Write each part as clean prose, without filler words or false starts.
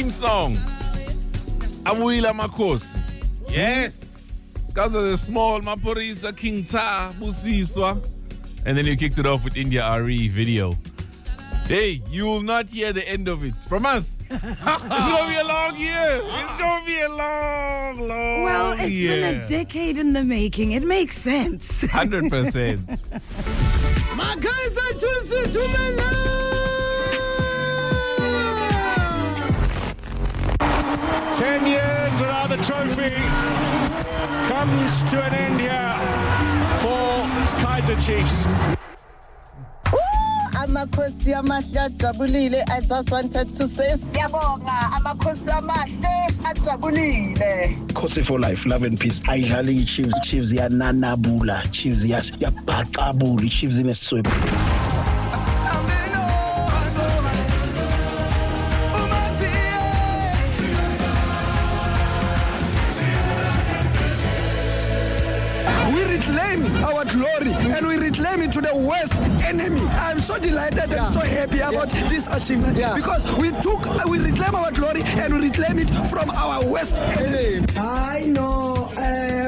theme song. Abuila Makosi. Yes. Because of the small Maporisa King Ta Busiswa. And then you kicked it off with India RE video. Hey, you will not hear the end of it from us. It's going to be a long year. It's going to be a long year. Well, it's been a decade in the making. It makes sense. 100%. My Kaizer Chiefs to me now. 10 years without the trophy comes to an end here for Kaizer Chiefs. Amakhosi amahle ajabulile. I just wanted to say siyabonga amakhosi amahle ajabulile. Khosi for life, love and peace. Ayidlali Chiefs, Chiefs yananabula, Chiefs yabhaqabula, Chiefs inesiswebe. We reclaim our glory and we reclaim it to the worst enemy. I'm so delighted and so happy about this achievement because we reclaim our glory and we reclaim it from our worst enemy. I know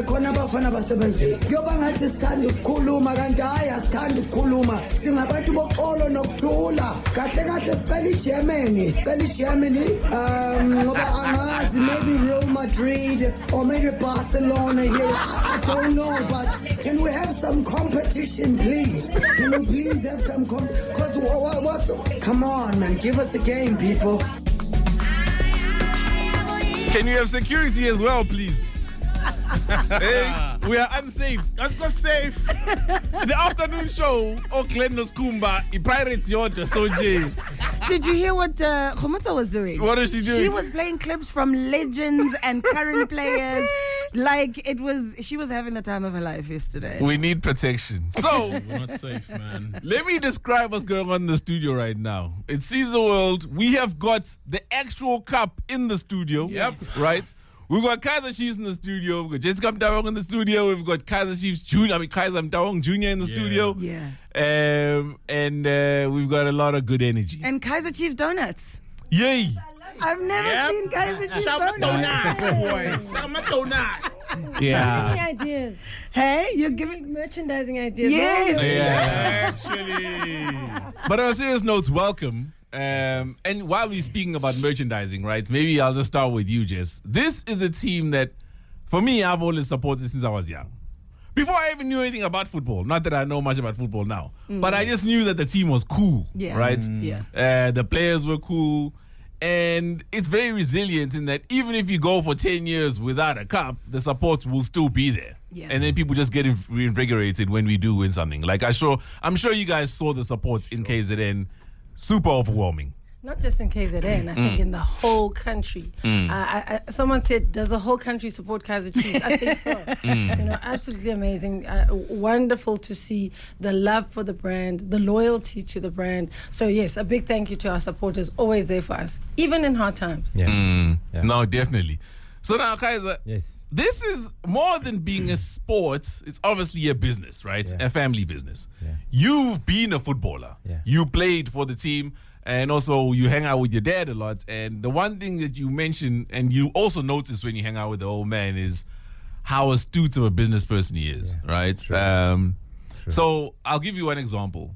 khona bafana basebenze kuyoba ngathi sithanda ukukhuluma kanti hayi asithanda ukukhuluma singabantu boxolo nokuthula kahle kahle sicela iGermany ngoba angazi maybe Real Madrid or maybe Barcelona here. I don't know, but can we have some competition, please? Can we please have some because what's come on, man, give us a game, people. Can you have security as well, please? Hey, we are unsafe. Let's go safe. The afternoon show, Oakland Kumba, Pirates Yota, Soji. Did you hear what Khomotso was doing? What is she doing? She was playing clips from legends and current players. Like she was having the time of her life yesterday. We need protection. So, We're not safe, man. let me describe what's going on in the studio right now. It's Caesar World. We have got the actual cup in the studio. Yep. Right? We've got Kaizer Chiefs in the studio. We've got Jessica Motaung in the studio. We've got Kaizer Chiefs Jr. Kaizer Motaung Jr. in the studio. Yeah. And we've got a lot of good energy. And Kaizer Chiefs donuts. Yay! I've never seen Kaizer Chiefs donuts. Donuts. Yeah. Ideas. Hey, you're giving Merchandising ideas. Yes. Yeah. Actually. But on a serious note, welcome. And while we're speaking about merchandising, right, maybe I'll just start with you, Jess. This is a team that, for me, I've always supported since I was young. Before I even knew anything about football, not that I know much about football now, but I just knew that the team was cool, right? Yeah. The players were cool. And it's very resilient in that even if you go for 10 years without a cup, the support will still be there. Yeah. And then people just get reinvigorated when we do win something. Like I'm sure you guys saw the support in KZN. Super overwhelming. Not just in KZN, I think in the whole country. Someone said, does the whole country support Kaizer Chiefs? I think so. Absolutely amazing. Wonderful to see the love for the brand, the loyalty to the brand. So yes, a big thank you to our supporters, always there for us, even in hard times. Yeah. No, definitely. So now, Kaizer, Yes. this is more than being a sport. It's obviously a business, right? Yeah. A family business. Yeah. You've been a footballer. Yeah. You played for the team. And also, you hang out with your dad a lot. And the one thing that you mentioned, and you also notice when you hang out with the old man, is how astute of a business person he is, right? True. So I'll give you one example.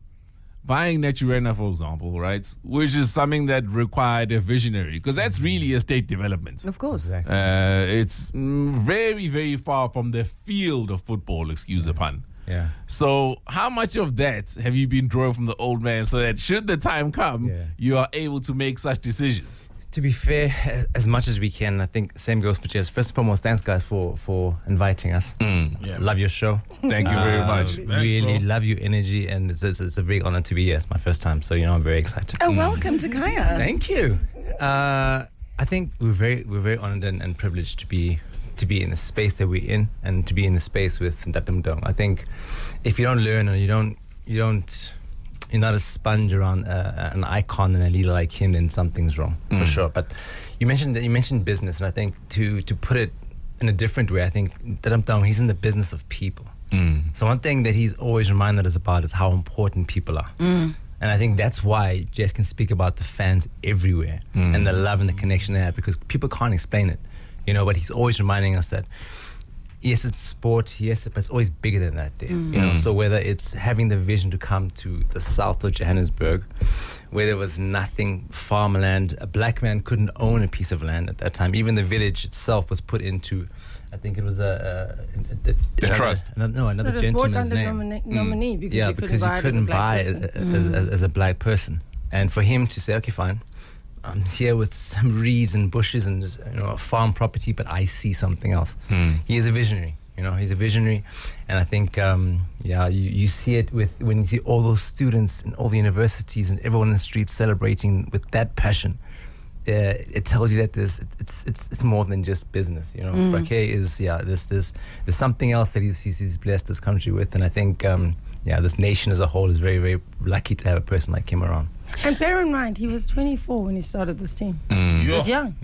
Buying Naturena, for example, right? Which is something that required a visionary, because that's really estate development. Of course. Exactly. It's very, very far from the field of football, excuse the pun. Yeah. So how much of that have you been drawing from the old man so that should the time come, you are able to make such decisions? To be fair, as much as we can, I think same goes for Jess. First and foremost, thanks guys for inviting us. Love your show. Thank you very much. Really love your energy, and it's a big honor to be here. It's my first time, so I'm very excited. Oh, welcome to Kaya. Thank you. I think we're very honored and privileged to be in the space that we're in, and to be in the space with Nedbank Cup. I think if you don't learn, or you're not a sponge around an icon and a leader like him, then something's wrong for sure. But you mentioned business, and I think to put it in a different way, I think Nedbank, he's in the business of people. So one thing that he's always reminded us about is how important people are. And I think that's why Jess can speak about the fans everywhere and the love and the connection they have, because people can't explain it, but he's always reminding us that, yes, it's sport, yes, but it's always bigger than that, Dave. So whether it's having the vision to come to the south of Johannesburg, where there was nothing, farmland, a black man couldn't own a piece of land at that time. Even the village itself was put into, I think it was a trust. Another gentleman's name. Nominee because you couldn't buy as a black person. And for him to say, okay, fine, I'm here with some reeds and bushes and a farm property, but I see something else. He is a visionary. He's a visionary, and I think you see it when you see all those students in all the universities and everyone in the streets celebrating with that passion. It tells you that it's more than just business. Raquel is there's something else that he's blessed this country with, and I think this nation as a whole is very, very lucky to have a person like him around. And bear in mind, he was 24 when he started this team. He was young,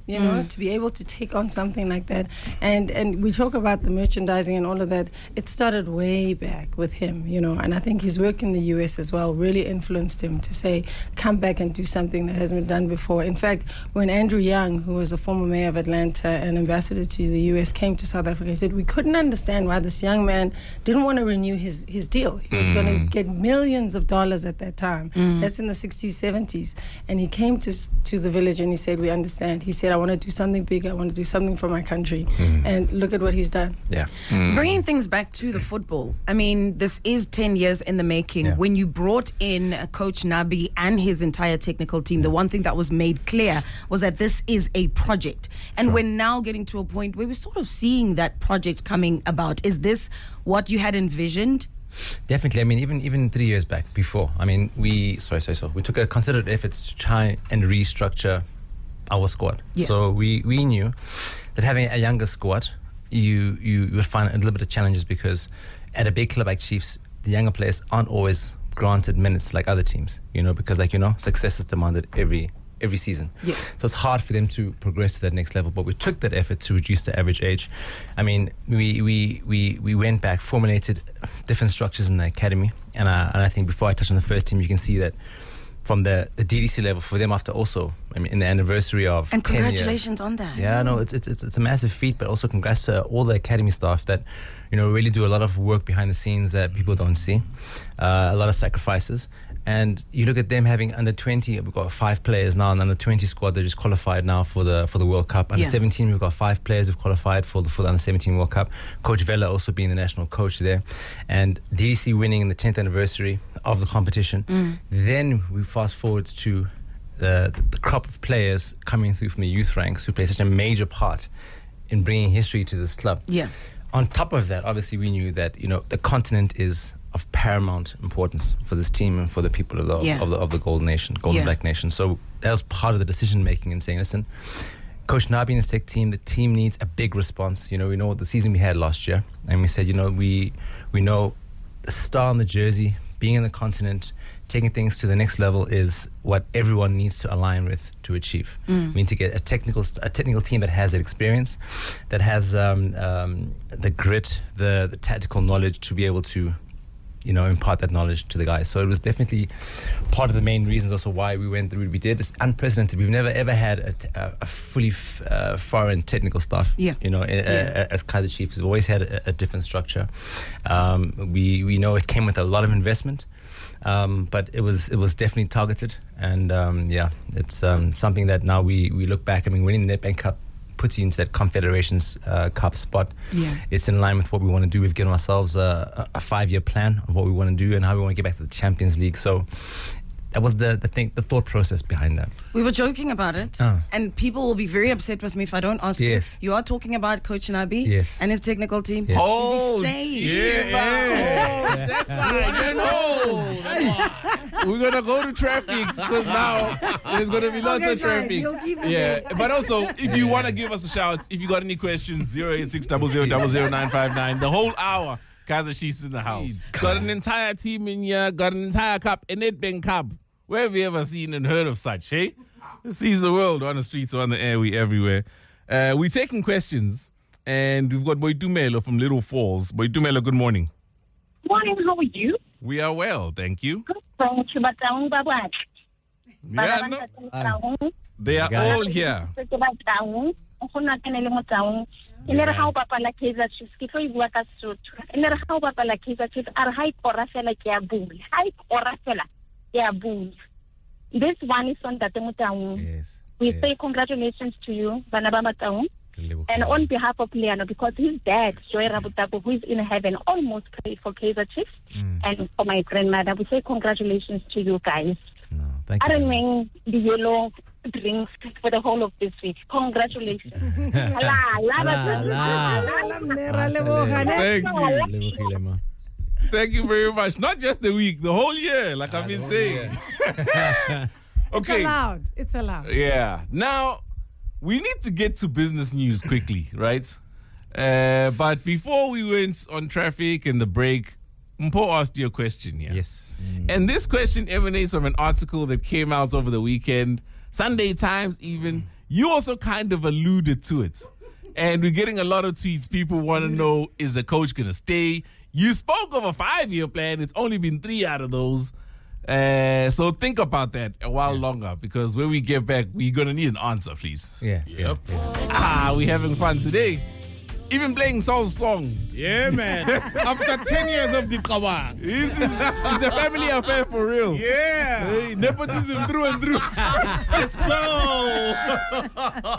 to be able to take on something like that. And we talk about the merchandising and all of that. It started way back with him, and I think his work in the US as well really influenced him to say, come back and do something that hasn't been done before. In fact, when Andrew Young, who was a former mayor of Atlanta and ambassador to the US, came to South Africa, he said, we couldn't understand why this young man didn't want to renew his deal. He was going to get millions of dollars at that time. That's in the 60s, 70s, and he came to the village and he said, we understand. He said, I want to do something big, I want to do something for my country, and look at what he's done. Bringing things back to the football, I mean, this is 10 years in the making. When you brought in Coach Nabi and his entire technical team, the one thing that was made clear was that this is a project, and we're now getting to a point where we're sort of seeing that project coming about. Is this what you had envisioned? Definitely. I mean, even 3 years back, before, I mean, we took a considered effort to try and restructure our squad. So we knew that having a younger squad, you would find a little bit of challenges, because at a big club like Chiefs, the younger players aren't always granted minutes like other teams, because success is demanded every season. So it's hard for them to progress to that next level. But we took that effort to reduce the average age. I mean, we went back, formulated different structures in the academy, and I think before I touch on the first team, you can see that from the DDC level for them, after also, I mean, in the anniversary of 10 years. And congratulations on that. Yeah, no, it's a massive feat, but also congrats to all the academy staff that really do a lot of work behind the scenes that people don't see, a lot of sacrifices. And you look at them having under 20, we've got 5 players now, and under 20 squad, they just qualified now for the World Cup. Under 17, we've got 5 players who've qualified for the under 17 World Cup. Coach Vela also being the national coach there, and DDC winning in the 10th anniversary of the competition. Then we fast forward to the crop of players coming through from the youth ranks who play such a major part in bringing history to this club. On top of that, obviously, we knew that the continent is of paramount importance for this team and for the people of the Golden Nation, Golden Black Nation. So that was part of the decision making and saying, listen, Coach Nabi and the tech team, the team needs a big response. We know the season we had last year, and we said, we know the star on the jersey, being in the continent, taking things to the next level is what everyone needs to align with to achieve. We need to get a technical team that has that experience, that has the grit, the tactical knowledge to be able to impart that knowledge to the guys. So it was definitely part of the main reasons also why we went the route we did. It's unprecedented. We've never ever had a fully foreign technical staff. As Kaizer Chiefs, we've always had a different structure. We know it came with a lot of investment, but it was definitely targeted. And it's something that now we look back. I mean, winning the Nedbank Cup puts you into that Confederations Cup spot. It's in line with what we want to do. We've given ourselves a 5-year plan of what we want to do and how we want to get back to the Champions League. So that was the thought process behind that. We were joking about it, and people will be very upset with me if I don't ask you. You are talking about Coach Nabi and his technical team. Oh, yeah. That's right. We're going to go to traffic because now there's going to be lots of traffic. But also, if you want to give us a shout, if you got any questions, 08600000959, the whole hour, Kaizer Chiefs in the house. Got an entire team in here, got an entire cup, a Nedbank Cup. Where have you ever seen and heard of such, hey? This sees the world on the streets or on the air, we everywhere. We're taking questions, and we've got Boitumelo from Little Falls. Boitumelo, good morning. Morning, how are you? We are well, thank you. Thank you, Motaung Babak. Yeah, no, they are all here. Inere ha o bapala Kaizer Chiefs ke tlo e bua ka Sotho. Inere ha o bapala Kaizer Chiefs are ha ikora fela ke a bula. Ha ikora fela ke a bula. This one is on Tate Motaung. Yes. We say congratulations to you, Bana ba Motaung. And on behalf of Leano, because his dad, Joy Rabutapo, who is in heaven, almost played for Kaizer Chiefs, and for my grandmother, we say congratulations to you guys. No, thank you. I don't mean the yellow drinks for the whole of this week. Congratulations. Thank you very much. Not just the week, the whole year, like I've been saying. Okay. It's allowed. Yeah. Now, we need to get to business news quickly, right? But before we went on traffic and the break, Mpo asked you a question here. Yes. And this question emanates from an article that came out over the weekend, Sunday Times even. You also kind of alluded to it. And we're getting a lot of tweets. People want to know, is the coach going to stay? You spoke of a 5-year plan. It's only been 3 out of those. So think about that a while longer, because when we get back, we're going to need an answer, please. Yeah. Yep. We're having fun today. Even playing Saul's song. Yeah, man. After 10 years of the Kawang. It's a family affair for real. Yeah. Hey, nepotism through and through. Let's go.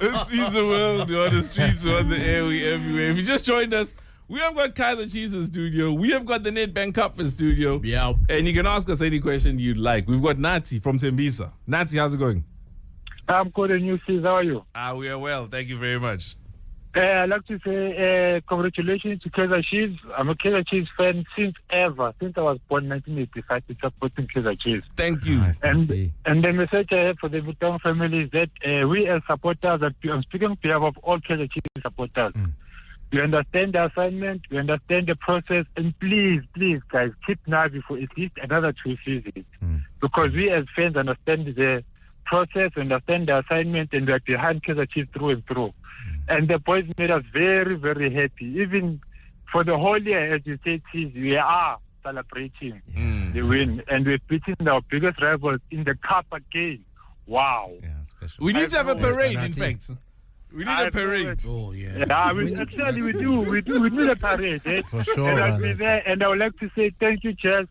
This is the world. We're on the streets, we're on the air, we're everywhere. If you just joined us, we have got Kaizer Chiefs in studio. We have got the Nedbank Cup in studio. Yeah. And you can ask us any question you'd like. We've got Nati from Sembisa. Nati, how's it going? I'm good, and you, sis. How are you? We are well. Thank you very much. I'd like to say congratulations to Kaizer Chiefs. I'm a Kaizer Chiefs fan since I was born in 1985 to supporting Kaizer Chiefs. Thank you. Nice, and the message I have for the Motaung family is that we as supporters, I'm speaking on behalf of all Kaizer Chiefs supporters. We understand the assignment, we understand the process, and please, guys, keep Nabi for at least another 2 seasons. Because we as fans understand the process, understand the assignment, and we are behind Kaizer Chiefs through and through. And the boys made us very, very happy. Even for the whole year, as you said, we are celebrating the win. And we're beating our biggest rivals in the cup again. Wow. Yeah, special. We need to have a parade, in fact. We need a parade. Oh, yeah. Yeah, we do. We need a parade. For sure. And I'll be there. And I would like to say thank you, Chess.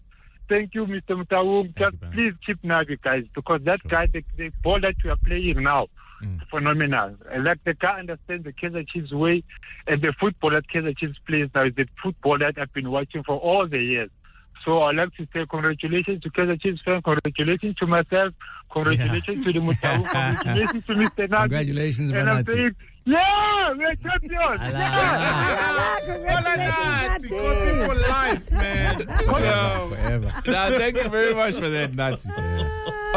Thank you, Mr. Motaung. Just please keep Nabi, guys, because that guy, the ball that we are playing now, phenomenal. Like the guy understands the Kaizer Chiefs way, and the football that Kaizer Chiefs plays now is the football that I've been watching for all the years. So I'd like to say congratulations to Kaizer Chiefs fans, congratulations to myself, congratulations to the Motaung, congratulations to Mr. Nabi. Congratulations, and I'm saying, yeah, we're champions. Congratulations for life, man. Forever. Thank you very much for that, Nati.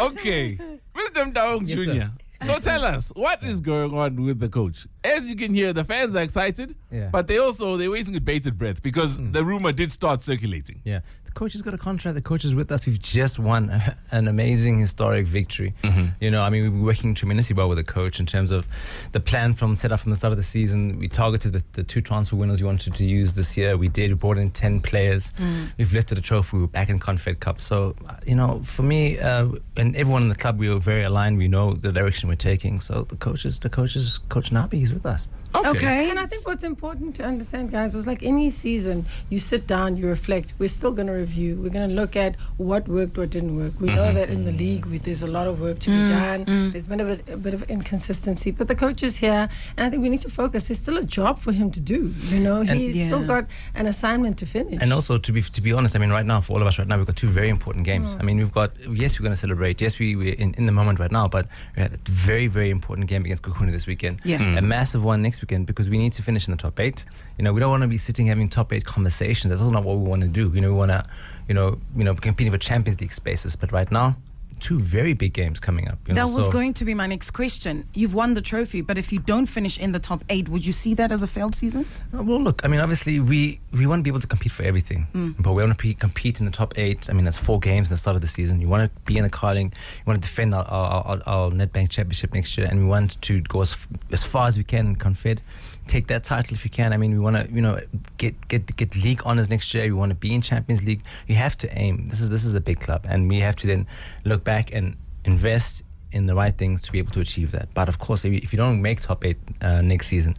Okay, Mr. Motaung Jr. Sir. So tell us, what is going on with the coach? As you can hear, the fans are excited, but they're waiting with bated breath because the rumor did start circulating. Yeah, the coach has got a contract. The coach is with us. We've just won an amazing historic victory. You know, I mean, we've been working tremendously well with the coach in terms of the plan set up from the start of the season. We targeted the 2 transfer winners we wanted to use this year. We did. We brought in 10 players. We've lifted a trophy. We're back in Confed Cup. So, you know, for me and everyone in the club, we were very aligned. We know the direction we're taking. So Coach Nabi, he's with us. Okay. And I think what's important to understand, guys, is like any season, you sit down, you reflect. We're still going to review. We're going to look at what worked, what didn't work. We know that in the league, there's a lot of work to be done. There's been a bit of inconsistency. But the coach is here, and I think we need to focus. There's still a job for him to do. You know, he's still got an assignment to finish. And also, to be honest, I mean, right now, for all of us right now, we've got 2 very important games. I mean, we're going to celebrate. Yes, we're in the moment right now, but we had a very, very important game against Kukuna this weekend. A massive one next weekend, because we need to finish in the top 8. You know, we don't want to be sitting having top 8 conversations. That's also not what we want to do. You know, we want to, you know, competing for Champions League spaces. But right now, two very big games coming up. That was going to be my next question. You've won the trophy, but if you don't finish in the top 8, would you see that as a failed season? Well, look, I mean, obviously we want to be able to compete for everything, but we want to compete in the top 8. I mean, that's 4 games at the start of the season. You want to be in the carling. You want to defend our Nedbank Championship next year, and we want to go as far as we can in Confed. Take that title if you can. I mean, we want to, get league honors next year. We want to be in Champions League. You have to aim. This is a big club, and we have to then look back and invest in the right things to be able to achieve that. But of course, if you don't make top 8 next season,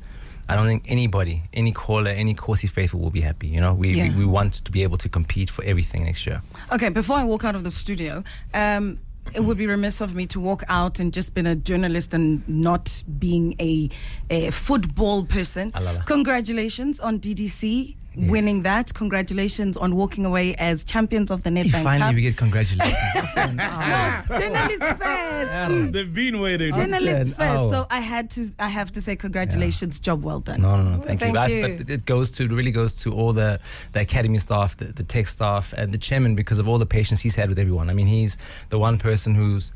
I don't think anybody, any caller, any Corsi faithful will be happy. We want to be able to compete for everything next year. Okay, before I walk out of the studio, it would be remiss of me to walk out and just being a journalist and not being a football person. Congratulations on DDC. Yes. Winning that. Congratulations on walking away as champions of the Nedbank Cup. Finally, we get congratulations. Journalist first. They've been waiting. Journalist first. So I have to say congratulations. Job well done. No. Thank you. But it really goes to all the academy staff, the tech staff, and the chairman, because of all the patience he's had with everyone. I mean, he's the one person who's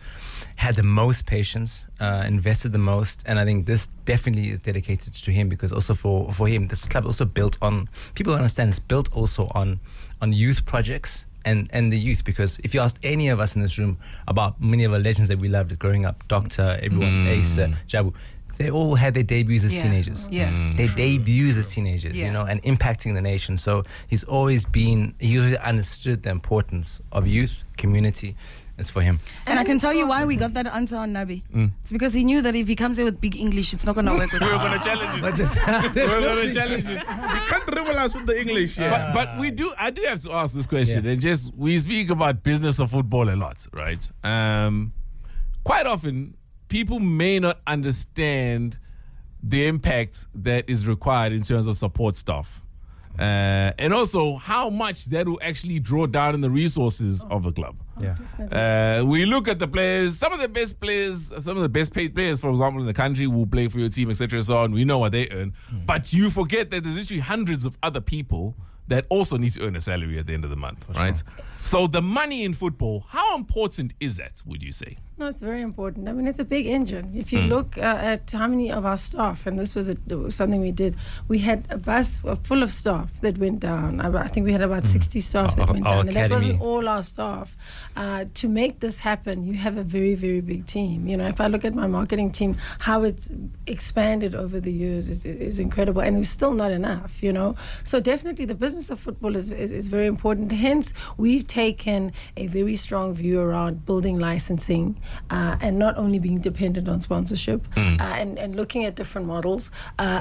had the most patience, invested the most, and I think this definitely is dedicated to him, because also for him, this club also built on, people don't understand, it's built also on youth projects and the youth, because if you asked any of us in this room about many of our legends that we loved growing up, Doctor, everyone, Ace, Jabu, they all had their debuts as teenagers. Their debuts as teenagers, and impacting the nation. So he always understood the importance of youth, community. It's for him. And I can tell you why we got that answer on Nabi. It's because he knew that if he comes here with big English, it's not going to work with him. We're going to challenge it. We're going to challenge it. We can't dribble us with the English. Yeah. But I do have to ask this question. And we speak about business of football a lot, right? Quite often, people may not understand the impact that is required in terms of support staff. And also how much that will actually draw down in the resources of a club. We look at the players, some of the best paid players, for example, in the country will play for your team, etc. So on. We know what they earn. But you forget that there's actually hundreds of other people that also need to earn a salary at the end of the month, right? Sure. So the money in football, how important is that, would you say? No, it's very important. I mean, it's a big engine. If you look at how many of our staff, and this was something we did, we had a bus full of staff that went down. I think we had about 60 staff that went down. And that wasn't all our staff. To make this happen, you have a very, very big team. If I look at my marketing team, how it's expanded over the years is incredible. And it's still not enough, So definitely the business of football is very important. Hence, we've taken a very strong view around building licensing, and not only being dependent on sponsorship, and looking at different models,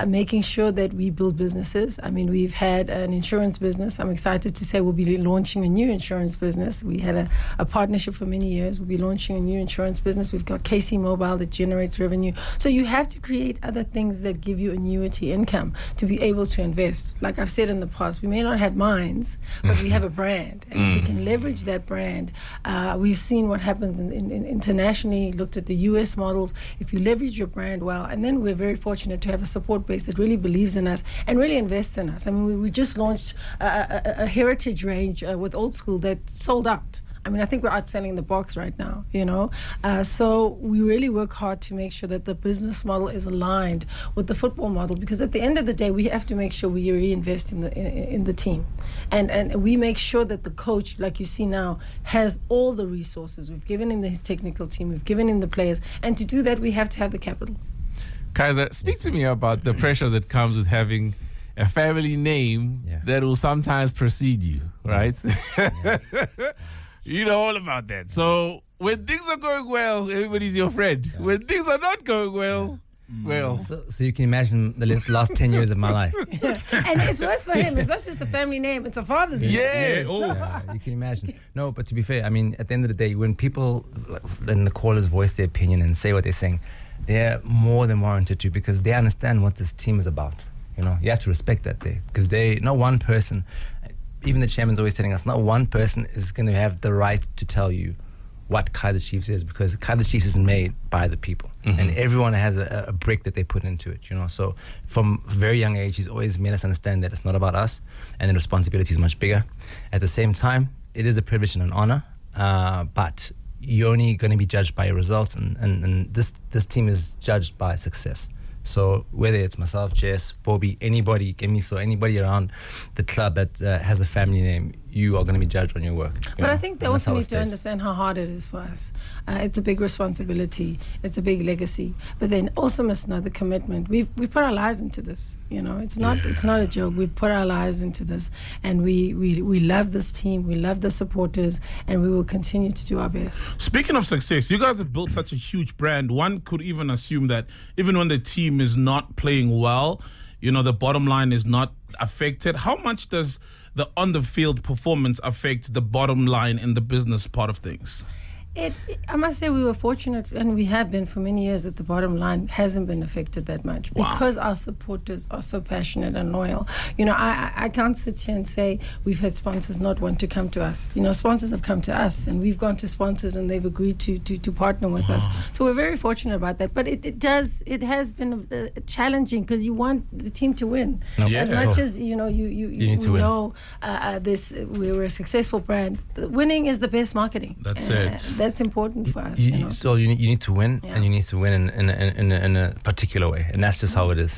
making sure that we build businesses. I mean, we've had an insurance business. I'm excited to say we'll be launching a new insurance business. We had a partnership for many years. We'll be launching a new insurance business. We've got KC Mobile that generates revenue. So you have to create other things that give you annuity income to be able to invest. Like I've said in the past, we may not have mines, but we have a brand. And if we can leverage that brand, we've seen what happens in internationally, looked at the US models. If you leverage your brand well, and then we're very fortunate to have a support base that really believes in us and really invests in us. I mean, we just launched a heritage range with Old School that sold out. I mean, I think we're outselling the box right now, So we really work hard to make sure that the business model is aligned with the football model, because at the end of the day, we have to make sure we reinvest in the team. And we make sure that the coach, like you see now, has all the resources. We've given him his technical team. We've given him the players. And to do that, we have to have the capital. Kaizer, speak to me about the pressure that comes with having a family name that will sometimes precede you, right? You know all about that. So when things are going well, everybody's your friend. When things are not going well, So you can imagine the last 10 years of my life. And it's worse for him. It's not just a family name, it's a father's name. Yes. You can imagine. No, but to be fair, I mean, at the end of the day, when people and the callers voice their opinion and say what they're saying, they're more than warranted to, because they understand what this team is about. You have to respect that there, because not one person, even the chairman's always telling us, not one person is going to have the right to tell you what Kaizer Chiefs is, because Kaizer Chiefs is made by the people, and everyone has a brick that they put into it. So from a very young age, he's always made us understand that it's not about us, and the responsibility is much bigger. At the same time, it is a privilege and an honor, but you're only going to be judged by your results, and this team is judged by success. So whether it's myself, Jess, Bobby, anybody, Gemiso, anybody around the club that has a family name, you are going to be judged on your work. But I think they also need to understand how hard it is for us. It's a big responsibility. It's a big legacy. But then also must know the commitment. We've put our lives into this. You know, it's not a joke. We've put our lives into this, and we love this team. We love the supporters, and we will continue to do our best. Speaking of success, you guys have built such a huge brand. One could even assume that even when the team is not playing well, you know, the bottom line is not affected. How much does the on-the-field performance affect the bottom line in the business part of things? I must say we were fortunate, and we have been for many years, that the bottom line hasn't been affected that much because our supporters are so passionate and loyal. You know, I can't sit here and say we've had sponsors not want to come to us. You know, sponsors have come to us, and we've gone to sponsors, and they've agreed to partner with us. So we're very fortunate about that. But it has been challenging because you want the team to win. As much as you know, you know we're a successful brand. Winning is the best marketing. That's it. That's important for us. So you need to win, and you need to win in a particular way, and that's just how it is.